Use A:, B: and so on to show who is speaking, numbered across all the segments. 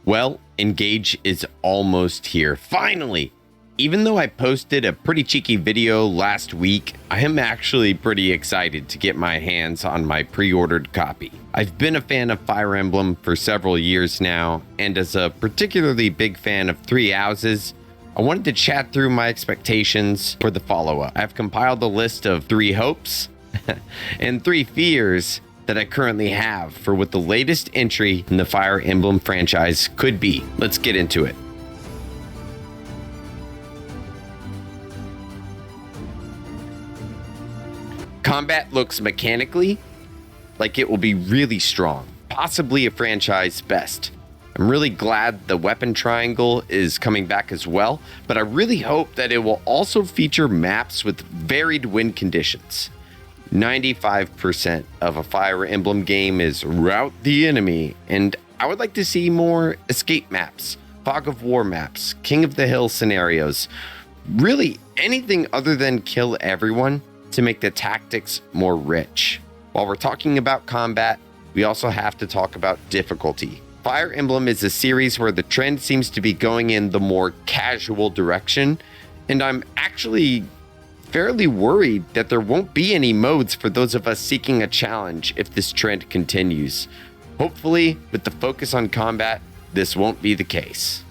A: Well, Engage is almost here. Finally! Even though I posted a pretty cheeky video last week, I am actually pretty excited to get my hands on my pre-ordered copy. I've been a fan of Fire Emblem for several years now, and as a particularly big fan of Three Houses, I wanted to chat through my expectations for the follow-up. I've compiled a list of 3 hopes and 3 fears that I currently have for what the latest entry in the Fire Emblem franchise could be. Let's get into it. Combat looks mechanically like it will be really strong, possibly a franchise best. I'm really glad the weapon triangle is coming back as well, but I really hope that it will also feature maps with varied wind conditions. 95% of a Fire Emblem game is rout the enemy, and I would like to see more escape maps, fog of war maps, king of the hill scenarios, really anything other than kill everyone to make the tactics more rich. While we're talking about combat, we also have to talk about difficulty. Fire Emblem is a series where the trend seems to be going in the more casual direction, and I'm actually fairly worried that there won't be any modes for those of us seeking a challenge if this trend continues. Hopefully, with the focus on combat, this won't be the case.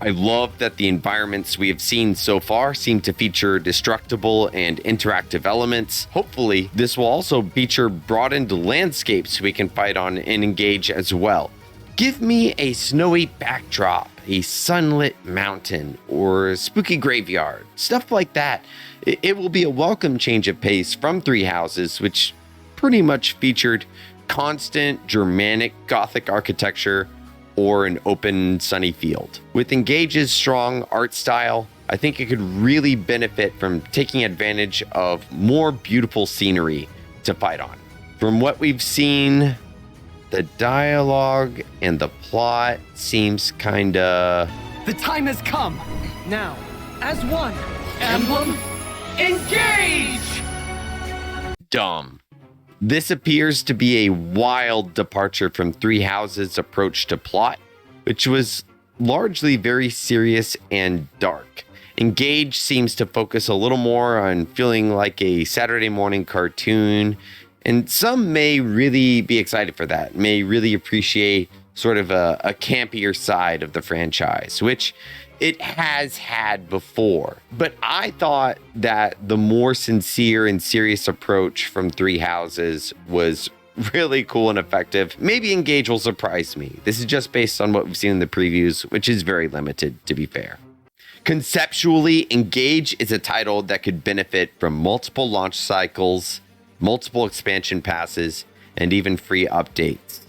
A: I love that the environments we have seen so far seem to feature destructible and interactive elements. Hopefully, this will also feature broadened landscapes we can fight on and engage as well. Give me a snowy backdrop, a sunlit mountain, or a spooky graveyard, stuff like that. It will be a welcome change of pace from Three Houses, which pretty much featured constant Germanic Gothic architecture or an open sunny field. With Engage's strong art style, I think it could really benefit from taking advantage of more beautiful scenery to fight on. From what we've seen, the dialogue and the plot seems kinda...
B: The time has come! Now, as one, Emblem, engage!
A: dumb. This appears to be a wild departure from Three Houses' approach to plot, which was largely very serious and dark. Engage seems to focus a little more on feeling like a Saturday morning cartoon, and some may really be excited for that, may really appreciate sort of a campier side of the franchise, which it has had before. But I thought that the more sincere and serious approach from Three Houses was really cool and effective. Maybe Engage will surprise me. This is just based on what we've seen in the previews, which is very limited, to be fair. Conceptually, Engage is a title that could benefit from multiple launch cycles, multiple expansion passes, and even free updates.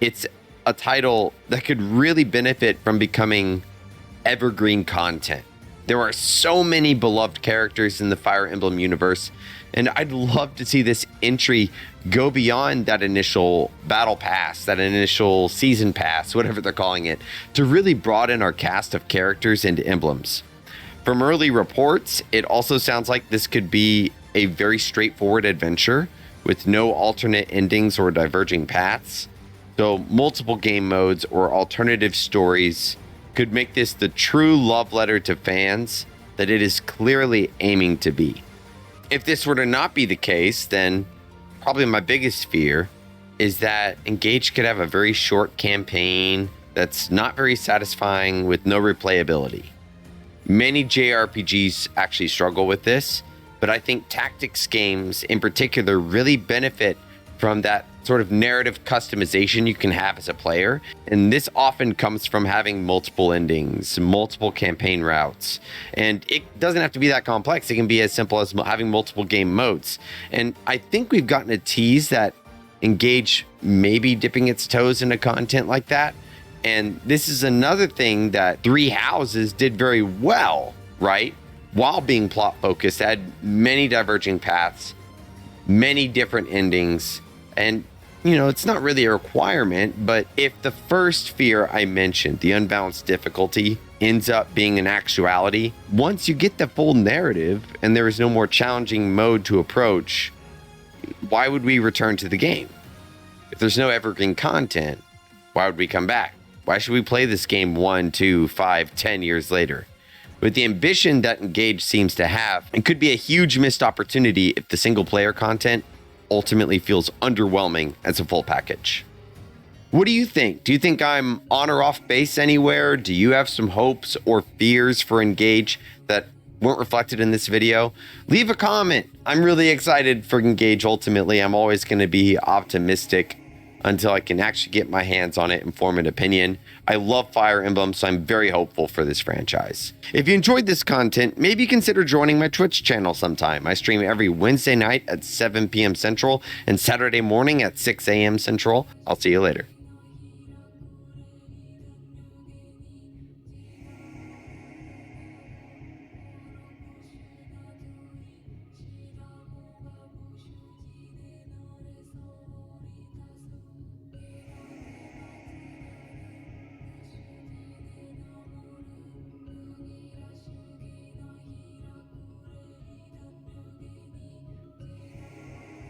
A: It's a title that could really benefit from becoming evergreen content. There are so many beloved characters in the Fire Emblem universe, and I'd love to see this entry go beyond that initial battle pass, that initial season pass, whatever they're calling it, to really broaden our cast of characters and emblems. From early reports, it also sounds like this could be a very straightforward adventure with no alternate endings or diverging paths. So multiple game modes or alternative stories could make this the true love letter to fans that it is clearly aiming to be. If this were to not be the case, then probably my biggest fear is that Engage could have a very short campaign that's not very satisfying with no replayability. Many JRPGs actually struggle with this, but I think tactics games in particular really benefit from that sort of narrative customization you can have as a player. And this often comes from having multiple endings, multiple campaign routes. And it doesn't have to be that complex. It can be as simple as having multiple game modes. And I think we've gotten a tease that Engage may be dipping its toes into content like that. And this is another thing that Three Houses did very well, right? While being plot focused, had many diverging paths, many different endings, and it's not really a requirement, but if the first fear I mentioned, the unbalanced difficulty, ends up being an actuality, once you get the full narrative and there is no more challenging mode to approach, why would we return to the game? If there's no evergreen content, why would we come back? Why should we play this game 1, 2, 5, 10 years later? With the ambition that Engage seems to have, it could be a huge missed opportunity if the single player content ultimately feels underwhelming as a full package. What do you think? Do you think I'm on or off base anywhere? Do you have some hopes or fears for Engage that weren't reflected in this video? Leave a comment. I'm really excited for Engage ultimately. I'm always going to be optimistic until I can actually get my hands on it and form an opinion. I love Fire Emblem, so I'm very hopeful for this franchise. If you enjoyed this content, maybe consider joining my Twitch channel sometime. I stream every Wednesday night at 7 p.m. Central and Saturday morning at 6 a.m. Central. I'll see you later.